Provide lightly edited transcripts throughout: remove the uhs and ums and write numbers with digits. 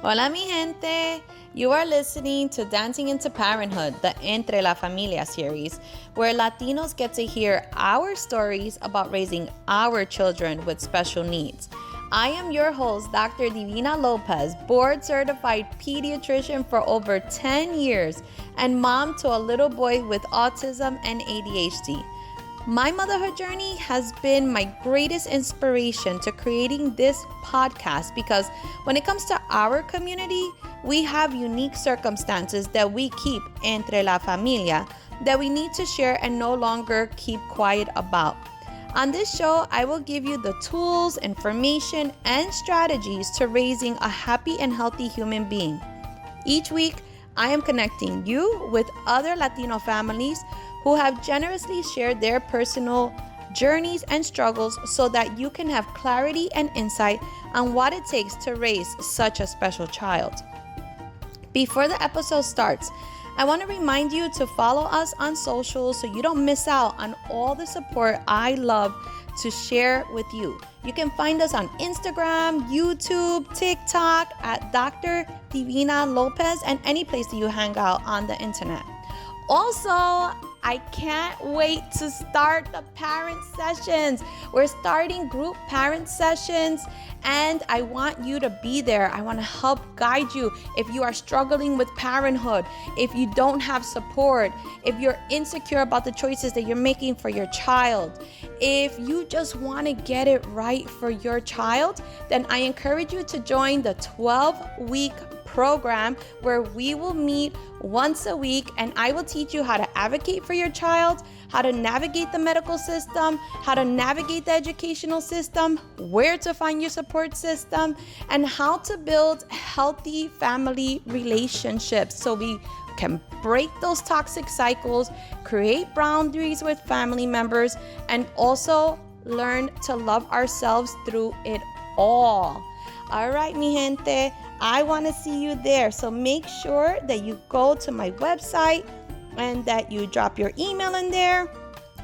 Hola, mi gente. You are listening to Dancing into Parenthood, the Entre la Familia series, where Latinos get to hear our stories about raising our children with special needs. I am your host, Dr. Divina Lopez, board certified pediatrician for over 10 years and mom to a little boy with autism and ADHD. My motherhood journey has been my greatest inspiration to creating this podcast because when it comes to our community, we have unique circumstances that we keep entre la familia that we need to share and no longer keep quiet about. On this show, I will give you the tools, information, and strategies to raising a happy and healthy human being. Each week, I am connecting you with other Latino families who have generously shared their personal journeys and struggles so that you can have clarity and insight on what it takes to raise such a special child. Before the episode starts, I want to remind you to follow us on social so you don't miss out on all the support I love to share with you. You can find us on Instagram, YouTube, TikTok at Dr. Divina Lopez, and any place that you hang out on the internet. Also, I can't wait to start the parent sessions. We're starting group parent sessions, and I want you to be there. I want to help guide you if you are struggling with parenthood, if you don't have support, if you're insecure about the choices that you're making for your child, if you just want to get it right for your child, then I encourage you to join the 12-week program where we will meet once a week and I will teach you how to advocate for your child, how to navigate the medical system, how to navigate the educational system, where to find your support system, and how to build healthy family relationships so we can break those toxic cycles, create boundaries with family members, and also learn to love ourselves through it all. All right, mi gente, I want to see you there. So make sure that you go to my website and that you drop your email in there.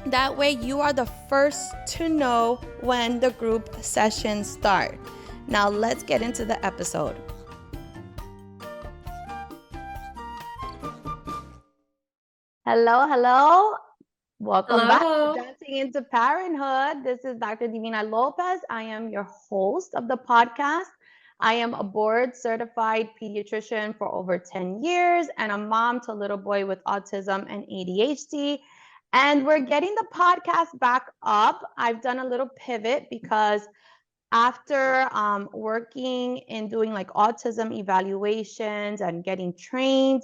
That way you are the first to know when the group sessions start. Now let's get into the episode. Hello. Welcome back to Hello. Dancing into Parenthood. This is Dr. Divina Lopez. I am your host of the podcast. I am a board certified pediatrician for over 10 years and a mom to a little boy with autism and ADHD. And we're getting the podcast back up. I've done a little pivot because after working in doing like autism evaluations and getting trained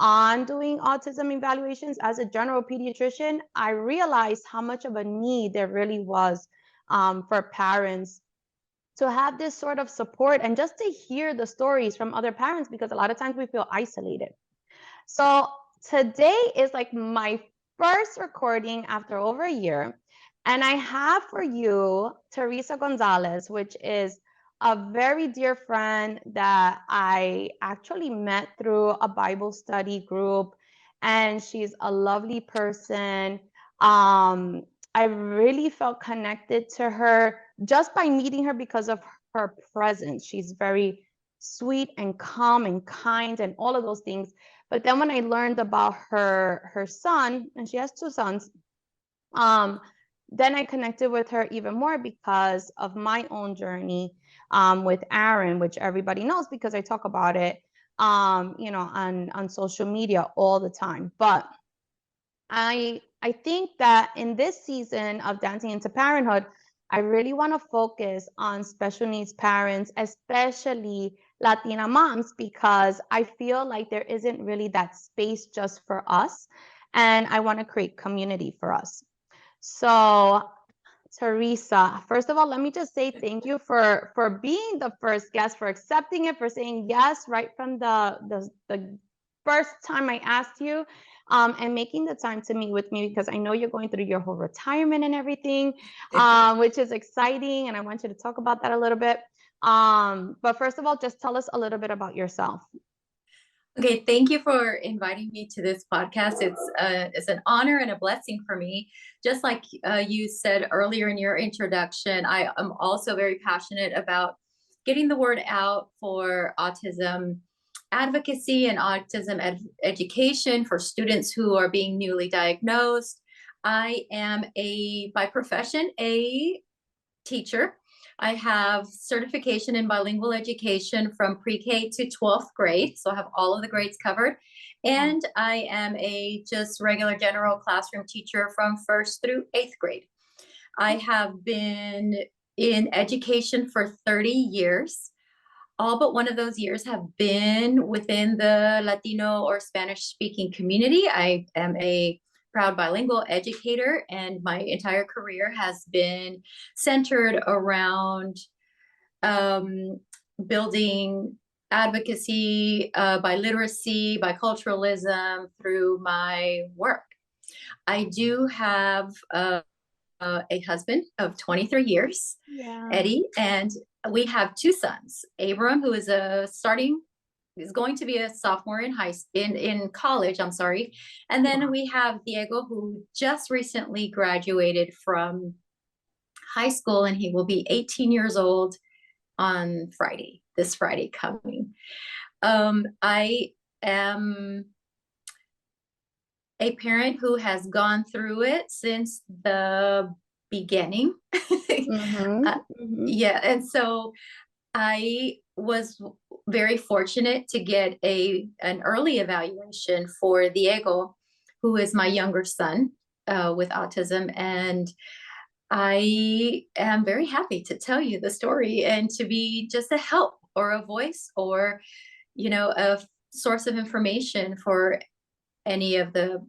on doing autism evaluations as a general pediatrician, I realized how much of a need there really was for parents to have this sort of support and just to hear the stories from other parents because a lot of times we feel isolated. So today is like my first recording after over a year. And I have for you Theresa Gonzalez, which is a very dear friend that I actually met through a Bible study group. And she's a lovely person. I really felt connected to her just by meeting her because of her presence. She's very sweet and calm and kind and all of those things. But then when I learned about her son, and she has two sons, then I connected with her even more because of my own journey with Aaron, which everybody knows because I talk about it, on social media all the time. But I think that in this season of Dancing into Parenthood, I really want to focus on special needs parents, especially Latina moms, because I feel like there isn't really that space just for us. And I want to create community for us. So, Theresa, first of all, let me just say thank you for being the first guest, for accepting it, for saying yes right from the first time I asked you, and making the time to meet with me because I know you're going through your whole retirement and everything, which is exciting, and I want you to talk about that a little bit. But first of all, just tell us a little bit about yourself. Okay, thank you for inviting me to this podcast. It's an honor and a blessing for me. Just like you said earlier in your introduction, I am also very passionate about getting the word out for autism advocacy and autism education for students who are being newly diagnosed. I am by profession, a teacher. I have certification in bilingual education from pre-K to 12th grade. So I have all of the grades covered. And I am a just regular general classroom teacher from 1st through 8th grade. I have been in education for 30 years. All but one of those years have been within the Latino or Spanish speaking community. I am a proud bilingual educator, and my entire career has been centered around building advocacy, biliteracy, biculturalism through my work. I do have a husband of 23 years, Eddie, and we have two sons. Abram, who is going to be a sophomore in college, I'm sorry. And then we have Diego, who just recently graduated from high school, and he will be 18 years old on this Friday coming. I am a parent who has gone through it since the beginning. Yeah, and so I was very fortunate to get an early evaluation for Diego, who is my younger son with autism, and I am very happy to tell you the story and to be just a help or a voice or, a source of information for any of the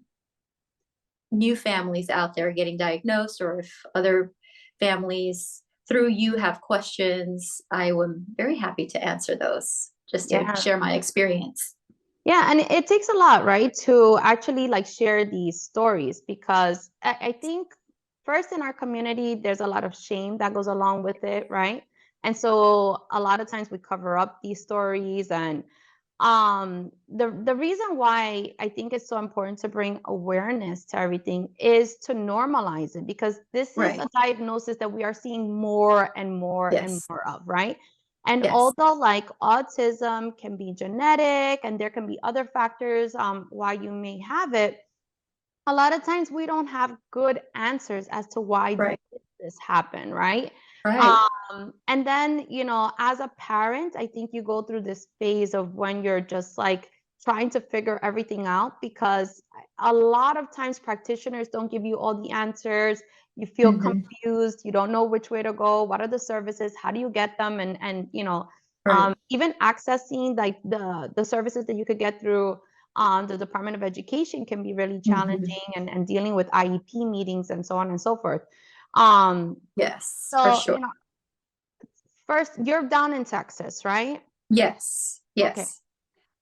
new families out there getting diagnosed, or if other families through you have questions, I am very happy to answer those, just to share my experience. Yeah, and it takes a lot, right, to actually share these stories, because I think first in our community, there's a lot of shame that goes along with it, right? And so a lot of times we cover up these stories, and the reason why I think it's so important to bring awareness to everything is to normalize it, because this is a diagnosis that we are seeing more and more and more of, right? And although autism can be genetic and there can be other factors why you may have it, a lot of times we don't have good answers as to why this happen, right? And then, as a parent, I think you go through this phase of when you're just trying to figure everything out, because a lot of times practitioners don't give you all the answers. You feel confused. You don't know which way to go. What are the services? How do you get them? And even accessing the services that you could get through the Department of Education can be really challenging, and dealing with IEP meetings and so on and so forth. Yes, so, for sure. First, you're down in Texas, right? Yes. Okay.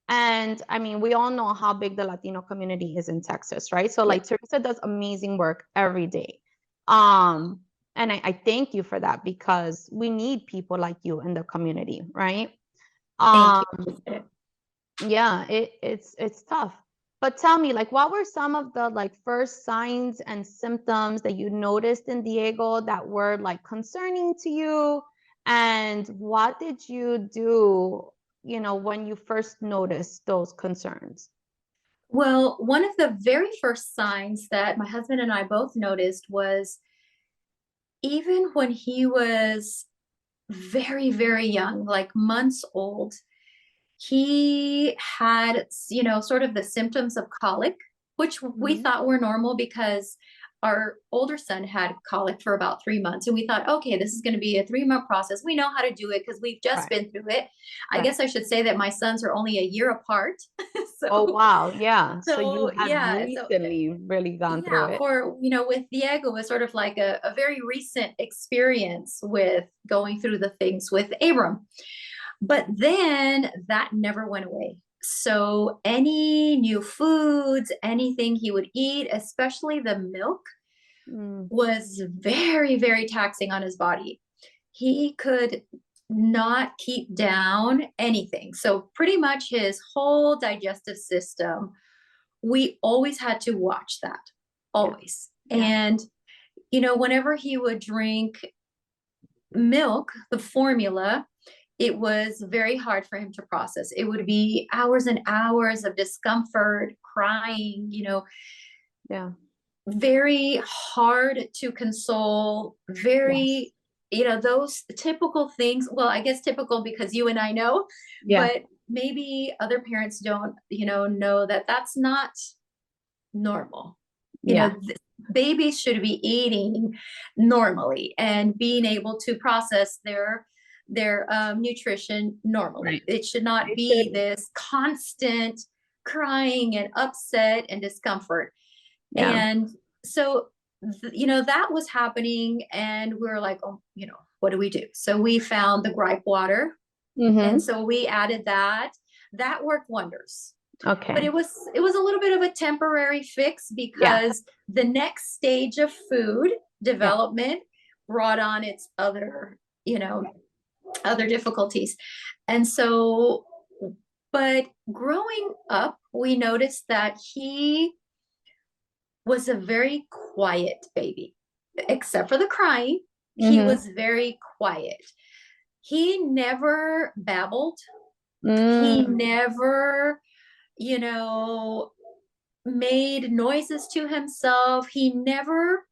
And I mean, we all know how big the Latino community is in Texas, right? So Theresa does amazing work every day. And I thank you for that, because we need people like you in the community, right? Thank you. Yeah, it's tough. But tell me, what were some of the first signs and symptoms that you noticed in Diego that were concerning to you? And what did you do, when you first noticed those concerns? Well, one of the very first signs that my husband and I both noticed was, even when he was very, very young, like months old, he had, sort of the symptoms of colic, which we thought were normal because our older son had colic for about 3 months. And we thought, okay, this is going to be a 3-month process. We know how to do it because we've just been through it. I guess I should say that my sons are only a year apart. Oh, wow. Yeah. So you have recently really gone through it. With Diego, was sort of like a very recent experience with going through the things with Abram. But then that never went away. So any new foods, anything he would eat, especially the milk, was very, very taxing on his body. He could not keep down anything. So pretty much his whole digestive system, we always had to watch that, always. And, whenever he would drink milk, the formula, it was very hard for him to process. It would be hours and hours of discomfort, crying, Yeah. very hard to console, Yes. very, those typical things. Well, I guess typical because you and I know, Yeah. but maybe other parents don't, know that that's not normal. Yeah. Babies should be eating normally and being able to process their nutrition normally. Right. It should not They be should. this constant crying and upset and discomfort. Yeah. And so, that was happening, and we were like, oh, what do we do? So we found the gripe water, and Mm-hmm. so we added that. That worked wonders. But Okay. it was a little bit of a temporary fix Yeah. because the next stage of food Yeah. development brought on its other difficulties. And so, but growing up, we noticed that he was a very quiet baby, except for the crying. He Mm-hmm. was very quiet. He never babbled. He Mm. never, you know, made noises to himself. He never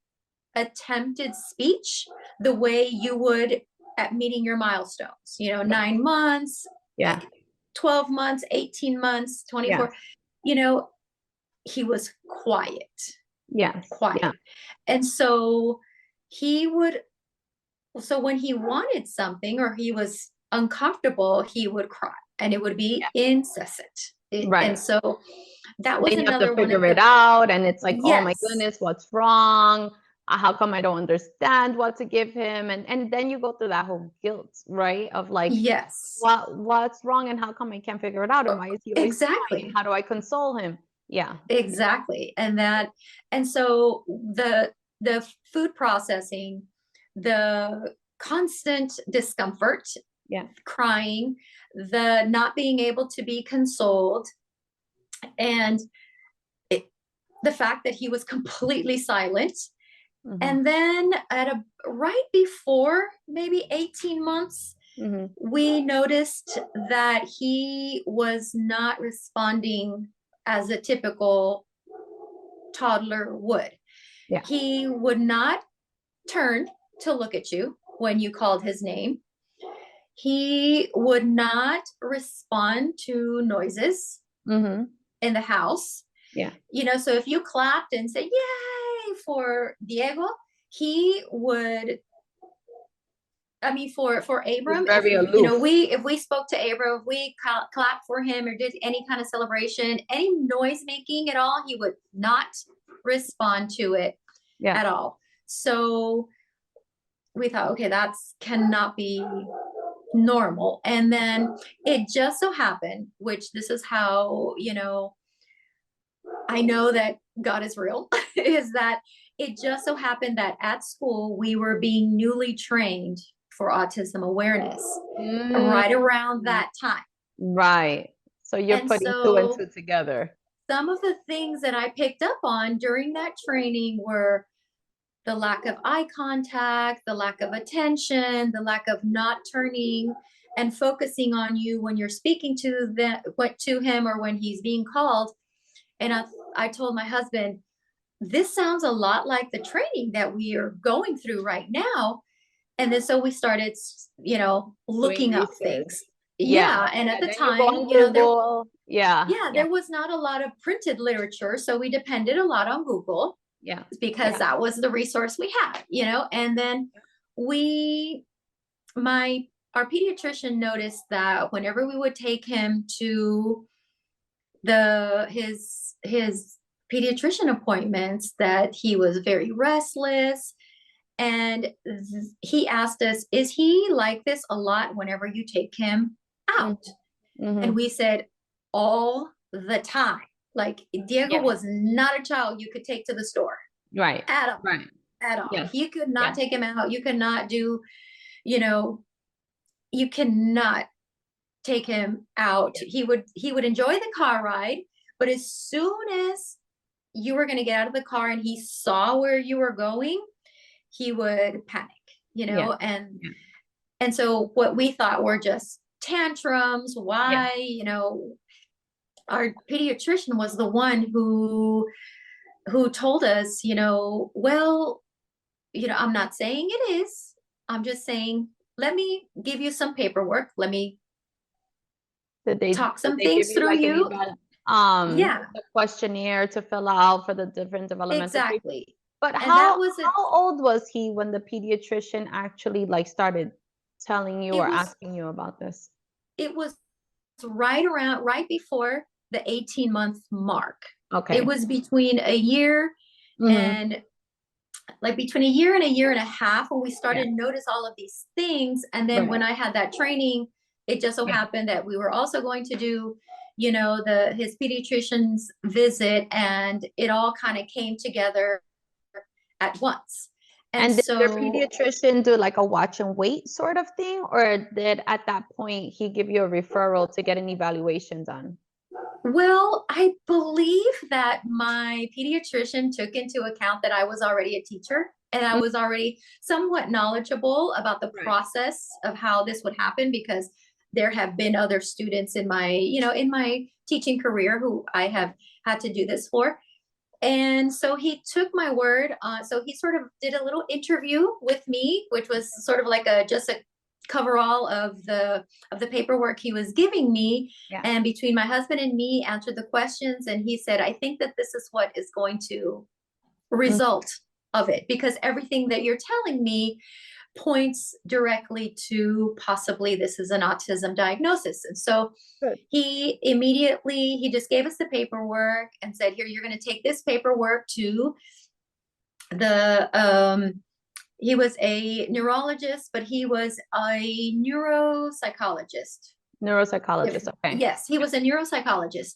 attempted speech the way you would at meeting your milestones, Yeah. 9 months, Yeah. 12 months, 18 months, Yes. 24. You know, he was quiet, Yes. Yeah. quiet. And so he would, so when he wanted something or he was uncomfortable, he would cry and it would be Yeah. incessant. And Right. so that And was then you have to another one of figure it the, out, and it's like, oh my yes, goodness, what's wrong? How come I don't understand what to give him? And then you go through that whole guilt, right? Of like, yes, what's wrong, and how come I can't figure it out? And why is he always crying? And exactly. how do I console him? Yeah. Exactly. And so the food processing, the constant discomfort, Yeah. crying, the not being able to be consoled, and it, the fact that he was completely silent. Hmm. And then right before maybe 18 months, Hmm. we noticed that he was not responding as a typical toddler would. Yeah. He would not turn to look at you when you called his name. He would not respond to noises Hmm. in the house. Yeah. So if you clapped and said, yay, for Diego, he would, I mean, for He's Abram, if very aloof. we spoke to Abram, if we clapped for him or did any kind of celebration, any noise making at all, he would not respond to it Yeah. at all. So we thought, okay, that's cannot be normal. And then it just so happened, which this is how I know that God is real, is that it just so happened that at school we were being newly trained for autism awareness Mm, right around that time. right. So you're And putting two and so two together. some of the things that I picked up on during that training were the lack of eye contact, the lack of attention, the lack of not turning and focusing on you when you're speaking to him or when he's being called. And I told my husband, this sounds a lot like the training that we are going through right now. And then so we started, Doing looking up research. things. Yeah. Yeah. And at And the then you go time, on Google. Yeah. Yeah. there was not a lot of printed literature. So we depended a lot on Google Yeah. because Yeah. that was the resource we had, and then we, our pediatrician noticed that whenever we would take him to his pediatrician appointments, that he was very restless. And he asked us, is he like this a lot whenever you take him out? And Mm-hmm. we said, all the time. Like, Diego Yeah. was not a child you could take to the store Right. at all, Right. at all. Yes. You could not Yes. take him out. You could not do, you know, you cannot take him out. Yes. He would enjoy the car ride, but as soon as you were going to get out of the car and he saw where you were going, he would panic, Yeah. and Yeah. And so what we thought were just tantrums, Yeah. why, our pediatrician was the one who told us, well, I'm not saying it is. I'm just saying, let me give you some paperwork. Let me Did they talk did some they give things you through like an you. Yeah, the questionnaire to fill out for the different developmental stages? exactly. But And that how was it. how old was he when the pediatrician actually like started telling you It or was asking you about this? it was right before the 18-month mark. It Okay. was between a year Hmm. and like between a year and a year and a half when we Yeah. started to notice all of these things. And then Right. when I had that training, it just so Yeah. happened that we were also going to do, his pediatrician's visit, and it all kind of came together at once. And And did your so, pediatrician do like a watch and wait sort of thing, or did at that point he give you a referral to get an evaluation done? well, I believe that my pediatrician took into account that I was already a teacher and I Mm. was already somewhat knowledgeable about the Right. process of how this would happen, because there have been other students in my teaching career who I have had to do this for. And so he took my word. So he sort of did a little interview with me, which was sort of like just a coverall of the paperwork he was giving me. Yeah. And between my husband and me, answered the questions. And he said, "I think that this is what is going to Mm. result of it, because everything that you're telling me points directly to possibly this is an autism diagnosis." And so Good. he just gave us the paperwork and said, "Here, you're going to take this paperwork to the he was a neurologist, but he was a neuropsychologist." Neuropsychologist. Okay. Yes, he was a neuropsychologist.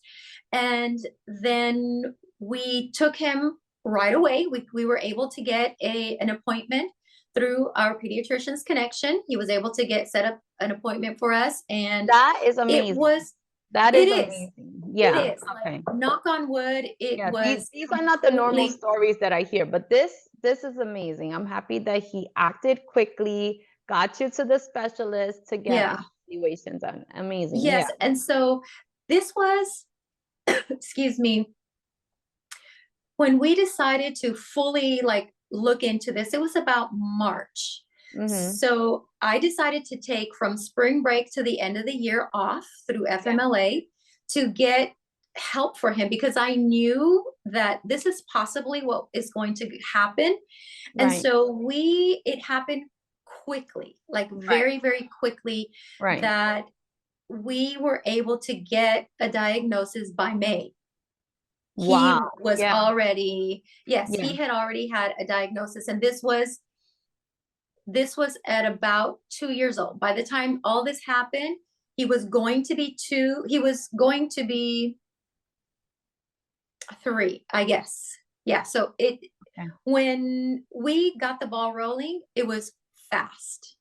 And then we took him right away. We were able to get an appointment through our pediatrician's connection. He was able to set up an appointment for us. And That is it amazing. was, That it is is, amazing. it Yeah. is like, Okay. knock on wood, it Yeah. These was these are not the normal completely, stories that I hear, but this is amazing. I'm happy that he acted quickly, got you to the specialist to get an yeah, evaluation done. Amazing. Yeah. yes. And so this was, excuse me, when we decided to fully like look into this, it was about March. Mm-hmm. So I decided to take from spring break to the end of the year off through Yeah. FMLA to get help for him, because I knew that this is possibly what is going to happen. And Right. so it happened quickly, like Right. very, very quickly, Right. that we were able to get a diagnosis by May. He Wow. was Yeah. already, yes, Yeah. he had already had a diagnosis. And this was at about 2 years old. By the time all this happened, he was going to be 3, I guess. Yeah. So Okay. when we got the ball rolling, it was fast.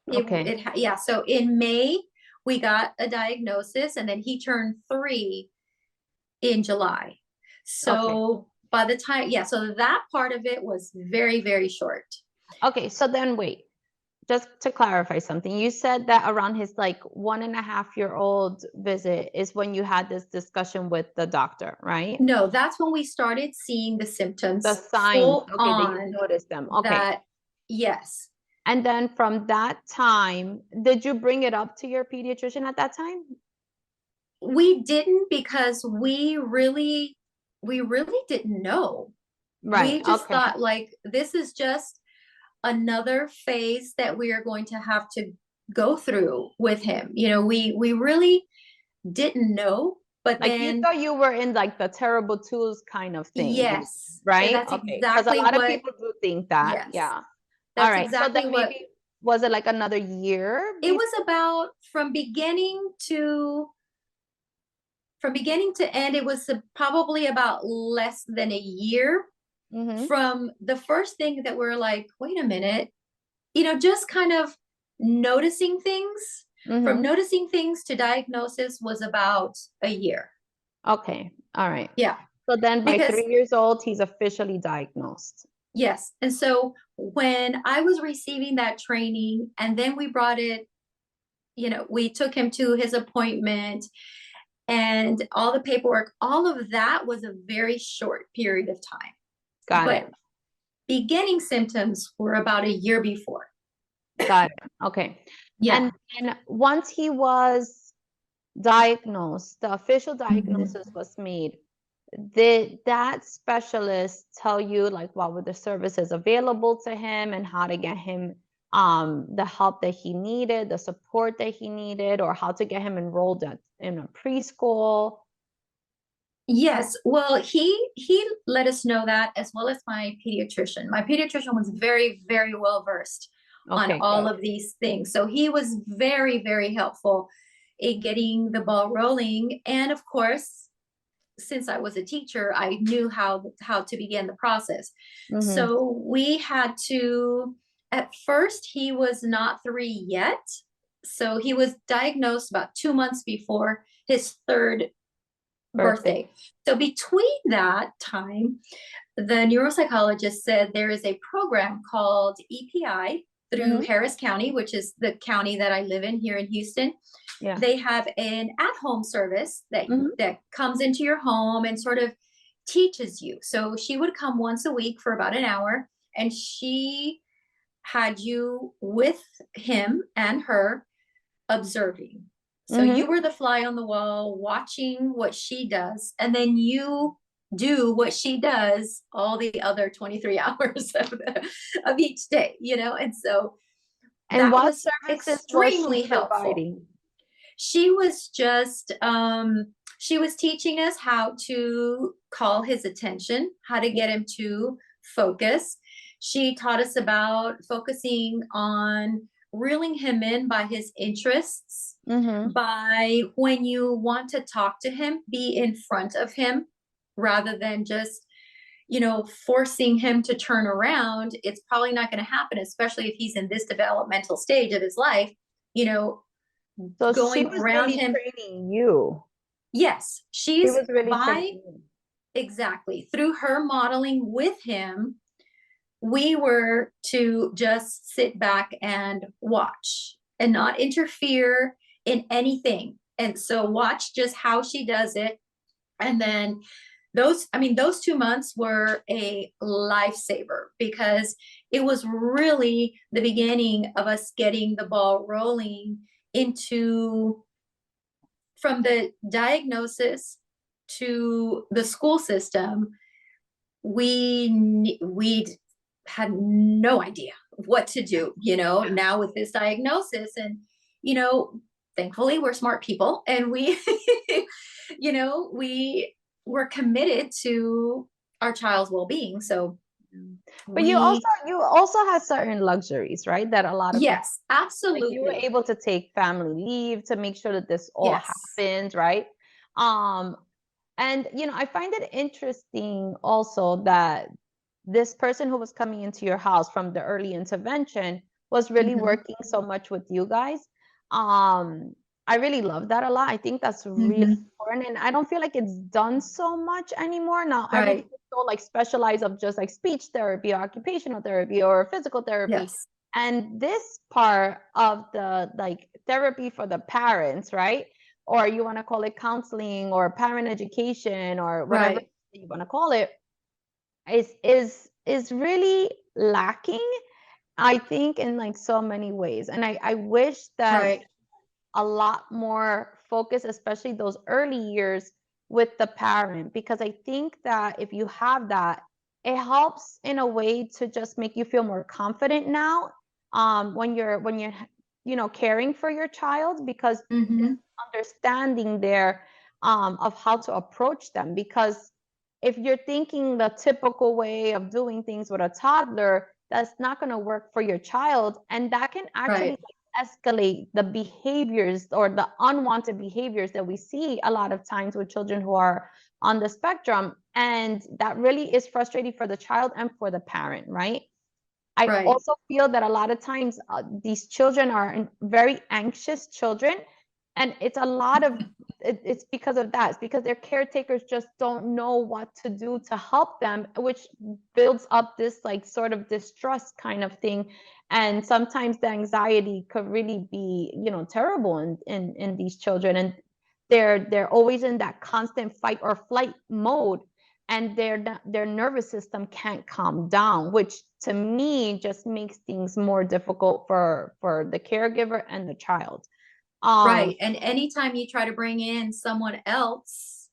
Okay. Yeah. So in May, we got a diagnosis, and then he turned 3 in July. Okay. So by the time, yeah, so that part of it was very, very short. Okay. So then wait, just to clarify something, you said that around his like 1.5-year-old visit is when you had this discussion with the doctor, right? No, that's when we started seeing the The symptoms signs, full okay, that you on. noticed them. Okay. That, yes, And then from that time, did you bring it up to your pediatrician at that time? we didn't, because we really didn't know. Right. We just Okay. thought like this is just another phase that we are going to have to go through with him. We really didn't know, but Like you then, thought you were in like the terrible twos kind of thing, yes, right? that's Okay. Because a exactly lot of what, people do think that. yes, Yeah. All that's right. So exactly then what maybe was it like another year it before? was about. From beginning to end, it was probably about less than a year Mm-hmm. from the first thing that we're like, wait a minute, just kind of noticing things. From Mm-hmm. noticing things to diagnosis was about a year. Okay. All right. Yeah, So then by because 3 years old, he's officially diagnosed. Yes. And so when I was receiving that training, and then we brought it, we took him to his appointment and all the paperwork, all of that was a very short period of time. Got But it. beginning symptoms were about a year before. Got it. Okay. Yeah. And once he was diagnosed, the official Mhm. diagnosis was made. Did that specialist tell you like what were the services available to him and how to get him the help that he needed, the support that he needed, or how to get him enrolled in a preschool? Yes, well, he let us know that, as well as my pediatrician. My pediatrician was very, very well versed on Okay, all good. of these things. So he was very, very helpful in getting the ball rolling. And of course, since I was a teacher, I knew how to begin the process. Mm-hmm. So we had to, at first, he was not 3 yet. So he was diagnosed about 2 months before his third Birthday. birthday. So between that time, the neuropsychologist said there is a program called EPI through Mm-hmm. Harris County, which is the county that I live in here in Houston. Yeah. They have an at-home service that Mm-hmm. that comes into your home and sort of teaches you. So she would come once a week for about an hour, and she had you with him and her observing. So Mm-hmm. you were the fly on the wall watching what she does, and then you do what she does all the other 23 hours of each day, And so And that what was services was she extremely helpful. providing? She was just, she was teaching us how to call his attention, how to get him to focus. She taught us about focusing on reeling him in by his interests, Mm-hmm. by when you want to talk to him, be in front of him rather than just, forcing him to turn around. It's probably not going to happen, especially if he's in this developmental stage of his life, you know, So she going was around really him. training you. Yes, She she's was really training by you. exactly through her modeling with him. We were to just sit back and watch and not interfere in anything. And so watch just how she does it. And then those 2 months were a lifesaver because it was really the beginning of us getting the ball rolling into from the diagnosis to the school system. We had no idea what to do, now with this diagnosis. And, thankfully we're smart people, and we, we were committed to our child's well-being. So But we, you also had certain luxuries, right? That a lot of people yes, like you were absolutely. able to take family leave to make sure that this all Yes. happens, right? Um, and I find it interesting also that this person who was coming into your house from the early intervention was really Hmm. working so much with you guys. Um, I really love that a lot. I think that's really Hmm. important, and I don't feel like it's done so much anymore. Now everything Right. is so like specialized of just like speech therapy or occupational therapy or physical therapy. Yes. And this part of the like therapy for the parents, right? Or you want to call it counseling or parent education or whatever Right. you want to call it, is really lacking, I think, in like so many ways. And I wish that Right. a lot more focus, especially those early years with the parent, because I think that if you have that, it helps in a way to just make you feel more confident now, when you're caring for your child, because Hmm. there's understanding there, of how to approach them. Because if you're thinking the typical way of doing things with a toddler, that's not going to work for your child, and that can actually Right. like, escalate the behaviors or the unwanted behaviors that we see a lot of times with children who are on the spectrum, and that really is frustrating for the child and for the parent, right? I Right. also feel that a lot of times these children are very anxious children, And it's a lot of it's because of that. It's because their caretakers just don't know what to do to help them, which builds up this like sort of distrust kind of thing. And sometimes the anxiety could really be, you know, terrible in these children. And they're always in that constant fight or flight mode, and their nervous system can't calm down, which to me just makes things more difficult for the caregiver and the child. Right. And anytime you try to bring in someone else,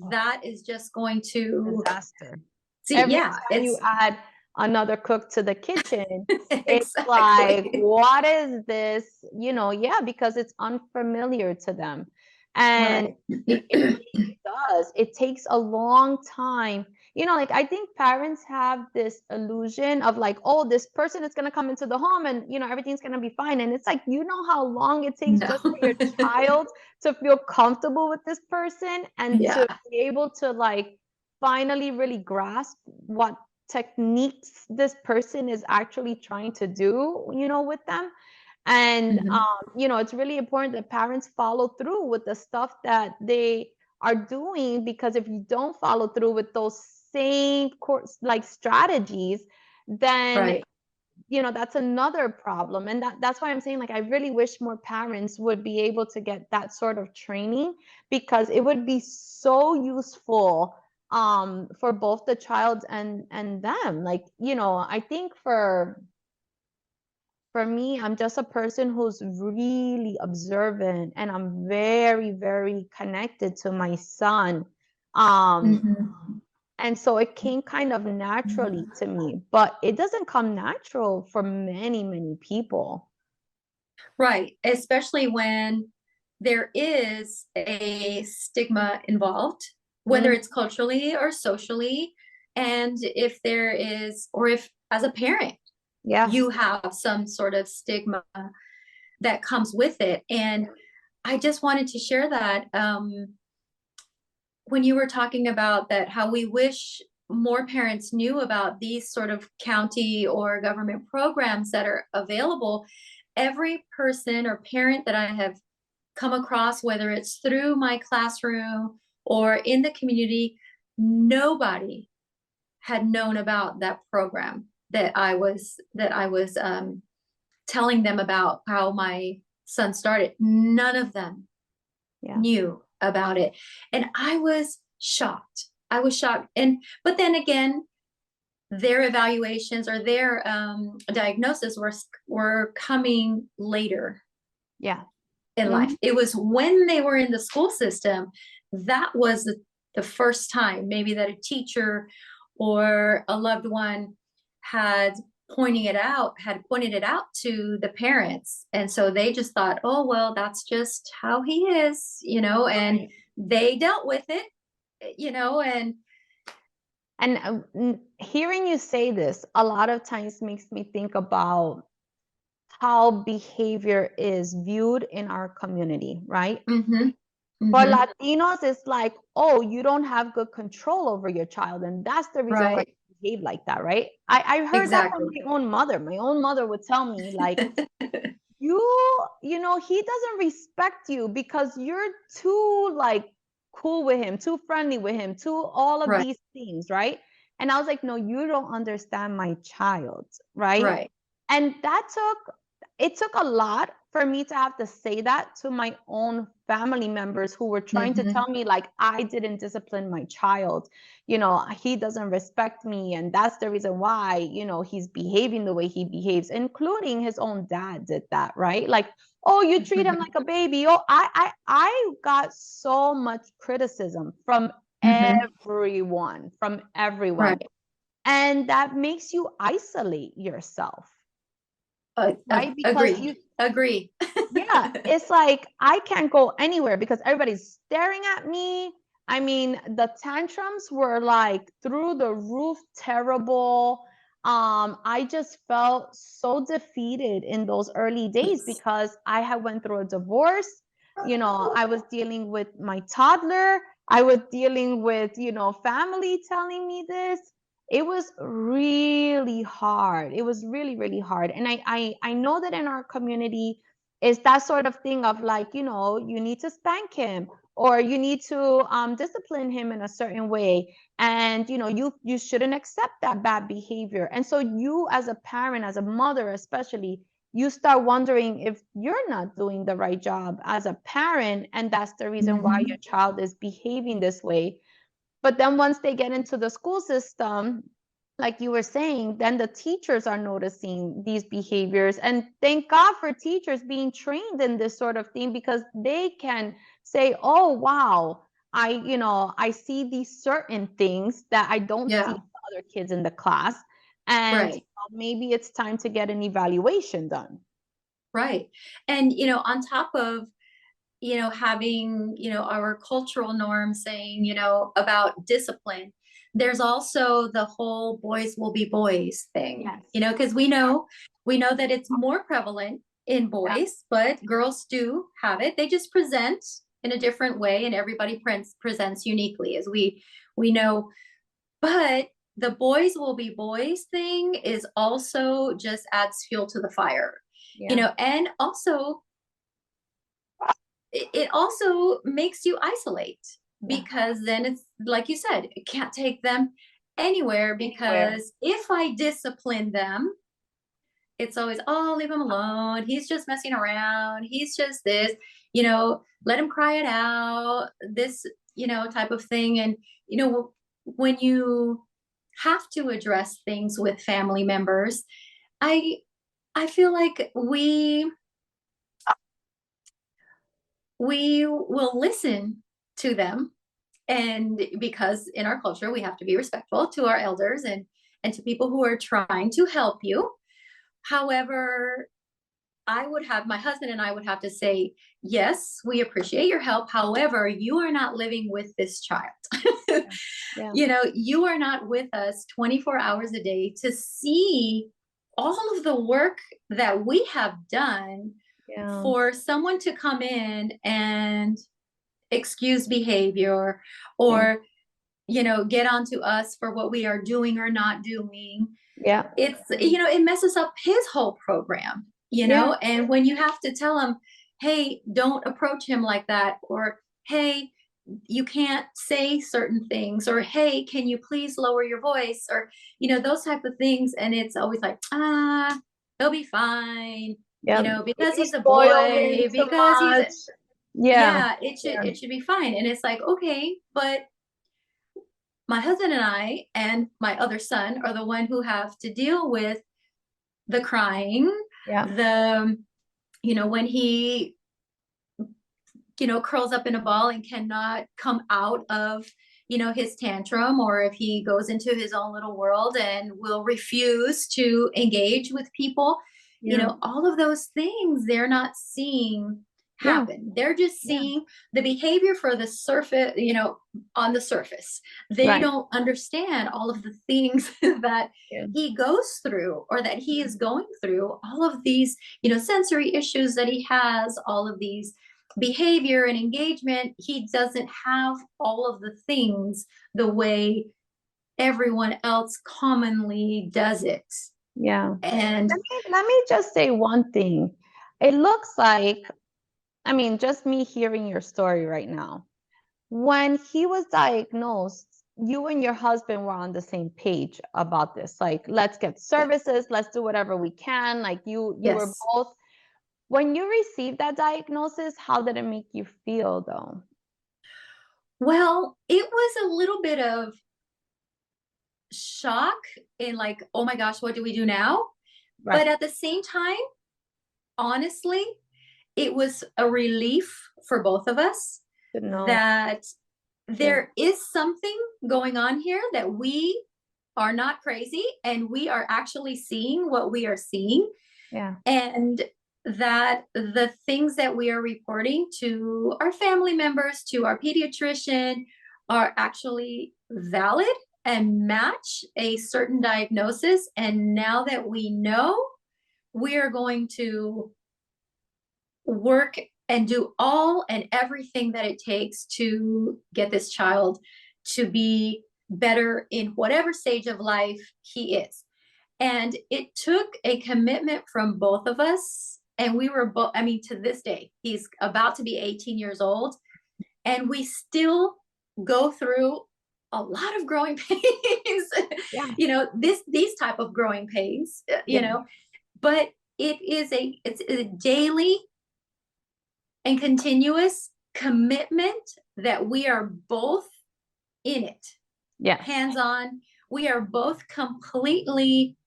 that is just going to Disaster. see, Every yeah, time you it's add another cook to the kitchen, it's like, exactly what is this? You know, yeah, because it's unfamiliar to them. And right. it really does. It takes a long time. You know, like I think parents have this illusion of like, oh, this person is gonna come into the home and you know everything's gonna be fine. And it's like, you know how long it takes No. just for your child to feel comfortable with this person and Yeah. to be able to like finally really grasp what techniques this person is actually trying to do, you know, with them. And Mhm. you know, it's really important that parents follow through with the stuff that they are doing, because if you don't follow through with those same course like strategies, then Right. you know that's another problem. And that's why I'm saying, like, I really wish more parents would be able to get that sort of training, because it would be so useful for both the child and them. Like, you know, I think for me, I'm just a person who's really observant, and I'm very, very connected to my son. Um, Mhm. and so it came kind of naturally to me, but it doesn't come natural for many, many people. Right. Especially when there is a stigma involved, whether Mm, it's culturally or socially. And if there is, or if as a parent, yeah. you have some sort of stigma that comes with it. And I just wanted to share that when you were talking about that, how we wish more parents knew about these sort of county or government programs that are available. Every person or parent that I have come across, whether it's through my classroom or in the community, nobody had known about that program that I was telling them about how my son started. None of them Yeah. knew about it. And I was shocked. I was shocked. And, but then again, their evaluations or their diagnosis were coming later Yeah. in life. Mhm. It was when they were in the school system, that was the first time maybe that a teacher or a loved one had had pointed it out to the parents. And so they just thought, oh, well, that's just how he is, you know, and Right. they dealt with it, you know, and And hearing you say this a lot of times makes me think about how behavior is viewed in our community, right? mhm, For mhm, Latinos, it's like, oh, you don't have good control over your child, and that's the reason why right, you behave like that, right? I heard that from exactly. my own mother. My own mother would tell me, like, you you know, he doesn't respect you because you're too like cool with him, too friendly with him, too all of Right, these things, right? And I was like, no, you don't understand my child, right? right. And it took a lot for me to have to say that to my own family members who were trying to Mhm, tell me like I didn't discipline my child. You know, he doesn't respect me, and that's the reason why, you know, he's behaving the way he behaves, including his own dad did that, right? Like, oh, you treat him mhm, like a baby. Oh, I got so much criticism from mhm, everyone. right. And that makes you isolate yourself, right? Because Agree. you Agree. yeah, it's like I can't go anywhere because everybody's staring at me. I mean, the tantrums were like through the roof terrible. I just felt so defeated in those early days Yes. because I had went through a divorce. You know, I was dealing with my toddler. I was dealing with, you know, family telling me this. It was really hard. It was really, really hard. And I know that in our community, It's that sort of thing of like, you need to spank him, or you need to discipline him in a certain way. And, you shouldn't accept that bad behavior. And so you, as a parent, as a mother especially, you start wondering if you're not doing the right job as a parent. And that's the reason why your Mhm. child is behaving this way. But then once they get into the school system, like you were saying, then the teachers are noticing these behaviors. And thank God for teachers being trained in this sort of thing, because they can say, oh, wow, I see these certain things that I don't see Yeah, in other kids in the class. And right. maybe it's time to get an evaluation done. Right. And, on top of, having, our cultural norms saying, about discipline, there's also the whole boys will be boys thing, Yes. because we know that it's more prevalent in Yeah. boys, but girls do have it. They just present in a different way, and everybody presents uniquely, as we know. But the boys will be boys thing is also just adds fuel to the fire, Yeah. and also it also makes you isolate, Yeah. because then it's like you said, you can't take them anywhere, Anywhere. because if I discipline them, it's always, oh, leave him alone, he's just messing around, he's just this, let him cry it out, this, type of thing. And when you have to address things with family members, i I feel like we will listen to them, and because in our culture we have to be respectful to our elders, and to people who are trying to help you. However, my husband and I would have to say, yes, we appreciate your help, however, you are not living with this child. Yeah. You are not with us 24 hours a day to see all of the work that we have done, Yeah. for someone to come in and excuse behavior, Yeah. or get onto us for what we are doing or not doing. Yeah. It messes up his whole program, Yeah. and when you have to tell him, hey, don't approach him like that, or hey, you can't say certain things, or hey, can you please lower your voice, or those type of things, and it's always like, he'll be fine, Yeah. because You he's a spoil him boy, too because he's much. Yeah. yeah, it should Yeah. it should be fine. And it's like, okay, but my husband and I and my other son are the one who have to deal with the crying, Yeah. the when he curls up in a ball and cannot come out of his tantrum, or if he goes into his own little world and will refuse to engage with people, Yeah. all of those things they're not seeing Yeah. happen. They're just Yeah. seeing the behavior for the surface, on the surface. They Right. don't understand all of the things that Yeah. he goes through, or that he is going through, all of these sensory issues that he has, all of these behavior and engagement. He doesn't have all of the things the way everyone else commonly does it. Yeah. And Let me just say one thing. It looks like, I mean, just me hearing your story right now. When he was diagnosed, you and your husband were on the same page about this. Like, let's get yeah, services, let's do whatever we can. Like you were yes. both. When you received that diagnosis, how did it make you feel though? Well, it was a little bit of shock, and like, oh my gosh, what do we do now? Right. But at the same time, honestly, it was a relief for both of us To know. that Yeah. there is something going on here, that we are not crazy, and we are actually seeing what we are seeing, Yeah. and that the things that we are reporting to our family members, to our pediatrician, are actually valid and match a certain diagnosis. And now that we know, we are going to work and do all and everything that it takes to get this child to be better in whatever stage of life he is. And it took a commitment from both of us. And we were both, I mean, to this day, he's about to be 18 years old, and we still go through a lot of growing pains, Yeah. these type of growing pains, Yeah. but it's a daily and continuous commitment that we are both in it. Yeah. Hands on. We are both completely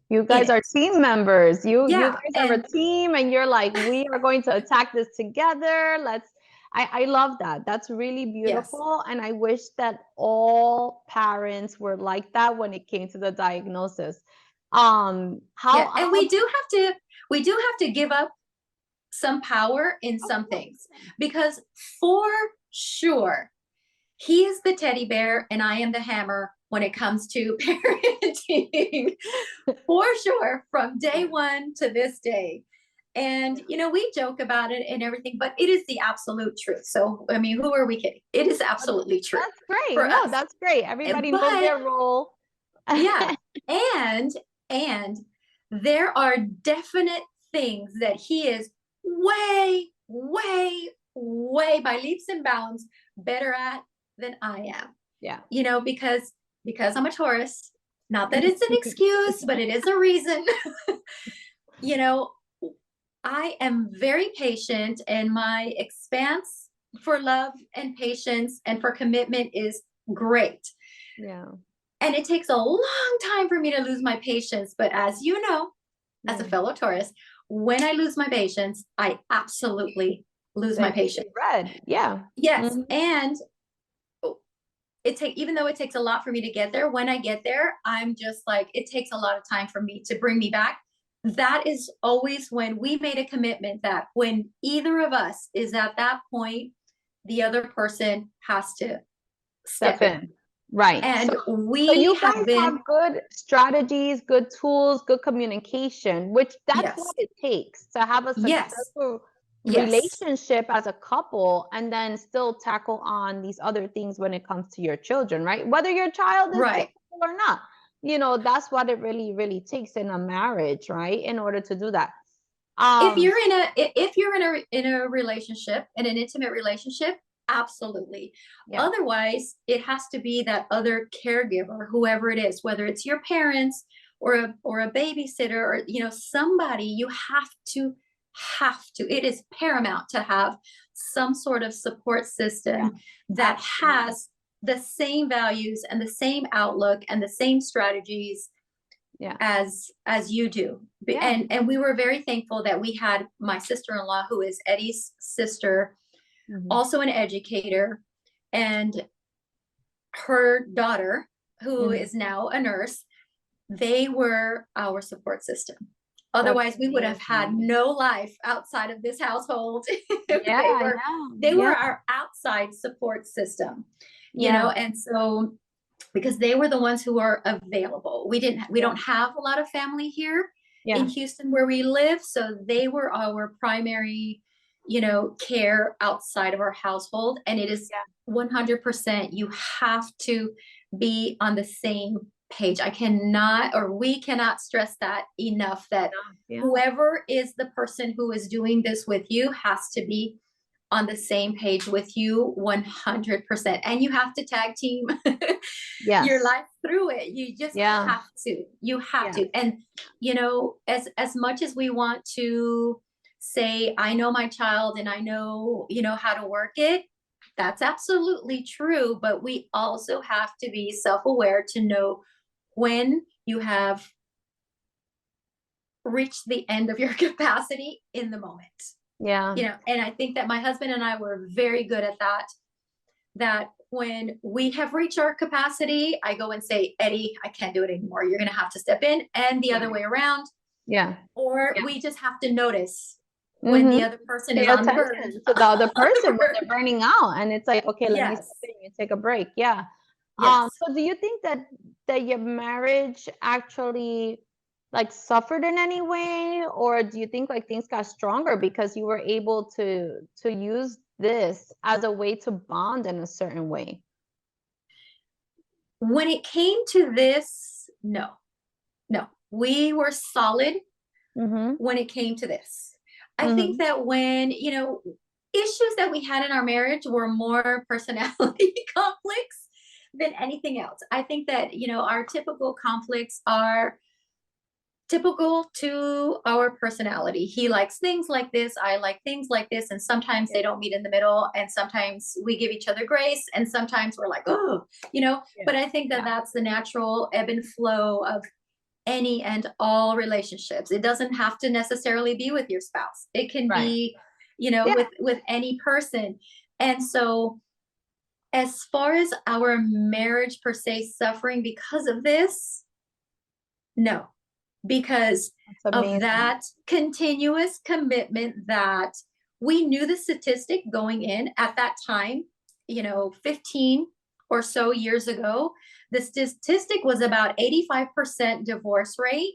You in guys are it. team members. You Yeah. guys are a team, and you're like, we are going to attack this together. I love that. That's really Yes. beautiful. And I wish that all parents were like that when it came to the diagnosis. Yeah. How And we do have to give up some power in of some course. things, because for sure he is the teddy bear and I am the hammer when it comes to parenting. For sure, from day one to this day. And we joke about it and everything, but it is the absolute truth. So I mean, who are we kidding? It is absolutely true That's great. for No, us. that's great. Everybody knows But their role. yeah, and there are definite things that he is way, way, way by leaps and bounds better at than I am. Yeah. Because I'm a Taurus. Not that it's an excuse, but it is a reason. you know, I am very patient, and my expanse for love and patience and for commitment is great. Yeah. And it takes a long time for me to lose my patience. But as you know, as a Yeah. fellow Taurus, when I lose my patience, I absolutely lose my Then you patience. see red. Yeah. Yes. Mhm. And even though it takes a lot for me to get there, when I get there, I'm just like, it takes a lot of time for me to bring me back. That is always when we made a commitment that when either of us is at that point, the other person has to step in. Right. And So we you have guys been, have good strategies, good tools, good communication, which that's yes, what it takes to have a yes, successful yes, relationship as a couple, and then still tackle on these other things when it comes to your children, right? Whether your child is right. disabled or not. That's what it really, really takes in a marriage, right? In order to do that. If Um, you're in a if you're in a relationship, in an intimate relationship, absolutely. yeah. Otherwise, it has to be that other caregiver, whoever it is, whether it's your parents or a babysitter, or somebody. You have to it is paramount to have some sort of support Yeah. system that Absolutely. has the same values and the same outlook and the same strategies Yeah. as you do. Yeah. And we were very thankful that we had my sister-in-law, who is Eddie's sister, Mhm. also an educator, and her daughter, who Mhm. is now a nurse. They were our support system. That's Otherwise we would have had amazing. no life outside of this household. Yeah, they I were know. they Yeah. were our outside support system. Yeah. And so, because they were the ones who are available. We Yeah. don't have a lot of family here in Yeah. Houston where we live, so they were our primary, care outside of our household. And it is Yeah. 100%, you have to be on the same page. I cannot, or we cannot stress that enough, that Yeah. whoever is the person who is doing this with you has to be on the same page with you 100%. And you have to tag team your Yes. life through it. You just Yeah. have to. You have Yeah. to. And as much as we want to say, I know my child and I know, how to work it, that's absolutely true. But we also have to be self-aware to know when you have reached the end of your capacity in the moment. Yeah. And I think that my husband and I were very good at that when we have reached our capacity, I go and say, Eddie, I can't do it anymore. You're going to have to step in, and the other way around. Yeah. Or Yeah. we just have to notice when Mm-hmm. the other person Pay is on the verge. attention to the other On the person when verge. they're burning out, and it's like, okay, let me step Yes. in and take a break. Yeah. Yes. So do you think that your marriage actually like suffered in any way, or do you think like things got stronger because you were able to use this as a way to bond in a certain way? When it came to this, no, no, we were solid Mm-hmm. when it came to this. I think that when, issues that we had in our marriage were more personality conflicts than anything else. I think that, our typical conflicts are typical to our personality. He likes things like this, I like things like this, and sometimes they don't meet in the middle, and sometimes we give each other grace, and sometimes we're like, oh, but I think that that's the natural ebb and flow of any and all relationships. It doesn't have to necessarily be with your spouse. It can be, with any person. And so as far as our marriage per se suffering because of this, no, because of that continuous commitment that we knew the statistic going in at that time, 15 or so years ago, the statistic was about 85% divorce rate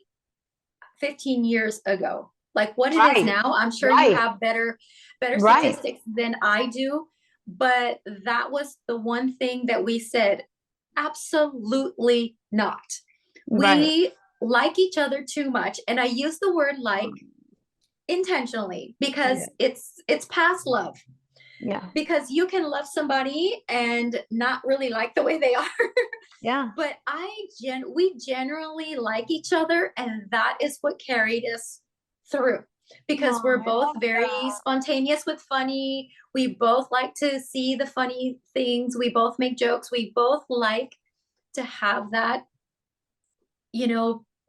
15 years ago. Like what it is now, I'm sure you have better statistics than I do, but that was the one thing that we said, absolutely not. We like each other too much. And I use the word like intentionally because it's past love. Yeah. Because you can love somebody and not really like the way they are. Yeah. But we generally like each other, and that is what carried us through. Because we're both very spontaneous with funny. We both like to see the funny things. We both make jokes. We both like to have that,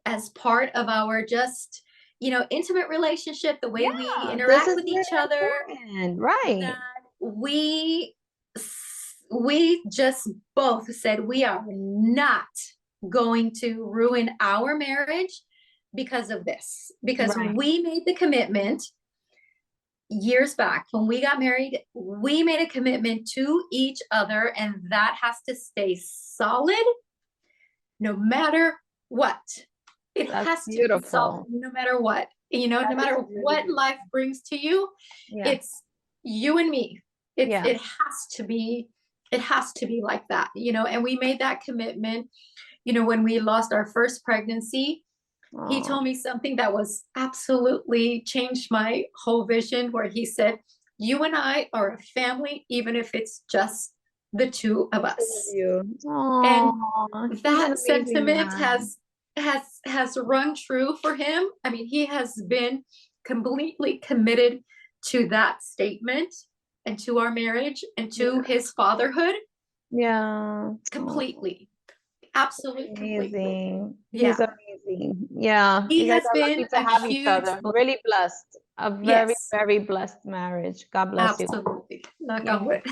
as part of our just, intimate relationship, the way we interact with each other. Right. We just both said we are not going to ruin our marriage because of this, because we made the commitment years back when we got married. We made a commitment to each other, and that has to stay solid no matter what. It has to be solid no matter what, no matter what life brings to you. It's you and me. It has to be like that, and we made that commitment, when we lost our first pregnancy. He told me something that was absolutely changed my whole vision, where he said, you and I are a family, even if it's just the two of us. And that sentiment has rung true for him. I mean, he has been completely committed to that statement and to our marriage and to his fatherhood. Completely. Absolutely. Amazing. He's amazing. Yeah. He you guys has are been lucky to have each other. Really blessed. A very, very blessed marriage. God bless you. Absolutely. Knock on wood.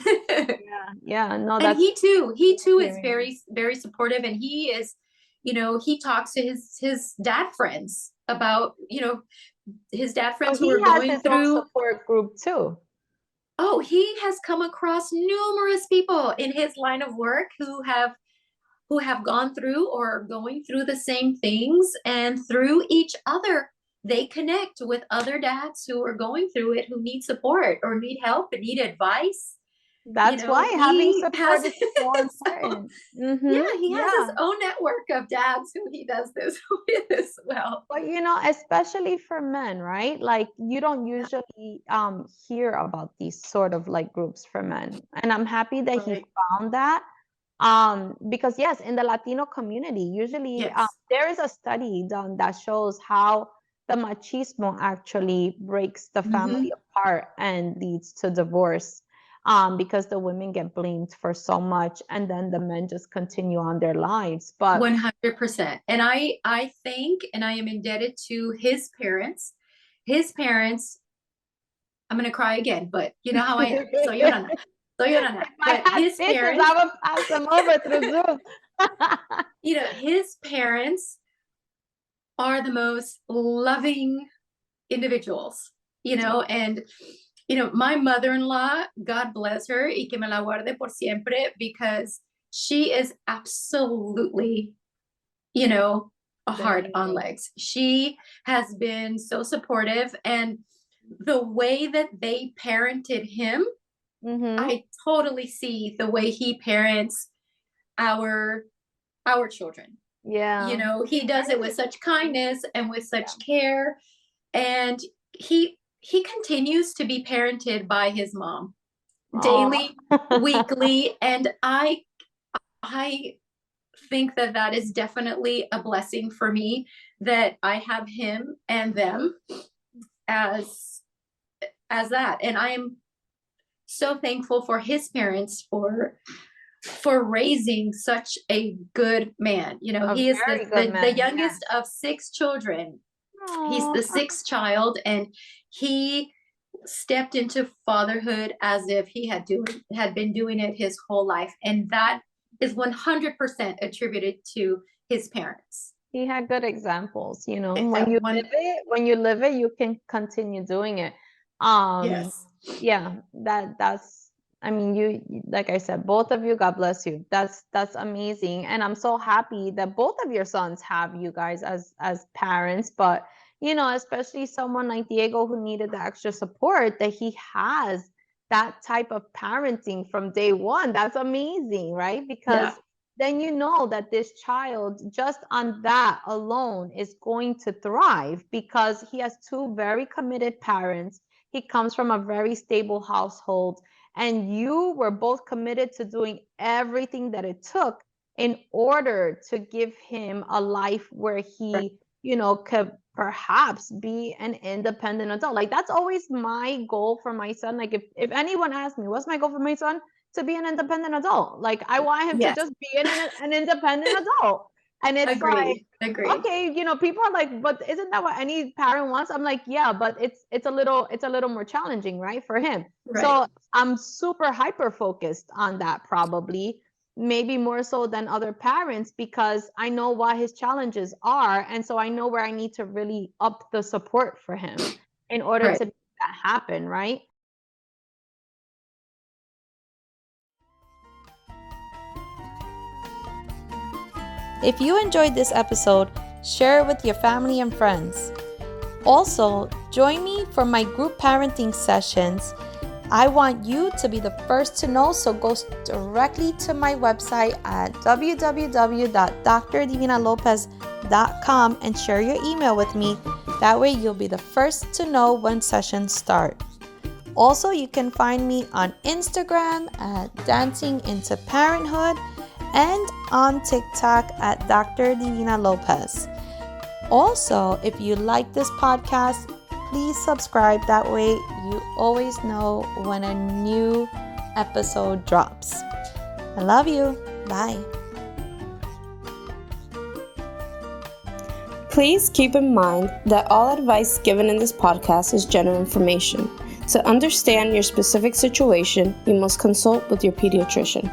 Yeah. No, and he too is very, very supportive. And he is, he talks to his dad friends about, his dad friends who are going through own support group too. Oh, he has come across numerous people in his line of work who have gone through or are going through the same things, and through each other, they connect with other dads who are going through it, who need support or need help and need advice. That's why having support is so important. He has his own network of dads who he does this with as well. But especially for men, right? Like you don't usually hear about these sort of like groups for men. And I'm happy that he found that. Because yes, in the Latino community, usually there is a study done that shows how the machismo actually breaks the family apart and leads to divorce. Because the women get blamed for so much, and then the men just continue on their lives. But 100%. And I think, and I am indebted to his parents. His parents, I'm gonna cry again, but you know how I am. So llorona. But his parents, I will pass them over through Zoom. His parents are the most loving individuals, and my mother-in-law, God bless her, y que me la guarde por siempre, because she is absolutely, a heart on legs. She has been so supportive, and the way that they parented him, I totally see the way he parents our children. He does it with such kindness and with such care, and he he continues to be parented by his mom daily, Aw. weekly, and I think that that is definitely a blessing for me, that I have him and them as that, and I am so thankful for his parents for raising such a good man. You know, A he is very good the man. youngest of 6 children. He's Aw. the 6th child, and he stepped into fatherhood as if he had been doing it his whole life, and that is 100% attributed to his parents. He had good examples, you know. At one, When you live it, you can continue doing it. Um, yes, yeah, that's I mean, like I said, both of you, God bless you. That's amazing. And I'm so happy that both of your sons have you guys as parents, but you know, especially someone like Diego who needed the extra support, that he has that type of parenting from day one. That's amazing, right? Because yeah, then you know that this child, just on that alone, is going to thrive because he has two very committed parents. He comes from a very stable household, and you were both committed to doing everything that it took in order to give him a life where right, he, you know, could perhaps be an independent adult. Like, that's always my goal for my son. Like, if anyone asks me what's my goal for my son, to be an independent adult. Like, I want him to yes, just be an independent adult. And it's like, agreed, okay, you know, people are like, but isn't that what any parent wants? I'm like, yeah, but it's a little more challenging, right, for him. right, So I'm super hyper focused on that, probably maybe more so than other parents, because I know what his challenges are, and so I know where I need to really up the support for him in order right. to make that happen, right? If you enjoyed this episode, share it with your family and friends. Also, join me for my group parenting sessions. I want you to be the first to know, so go directly to my website at www.drdivinalopez.com and share your email with me. That way you'll be the first to know when sessions start. Also, you can find me on Instagram at Dancing into Parenthood and on TikTok at Dr. Divina Lopez. Also, if you like this podcast, please subscribe. That way you always know when a new episode drops. I love you. Bye. Please keep in mind that all advice given in this podcast is general information. To understand your specific situation, you must consult with your pediatrician.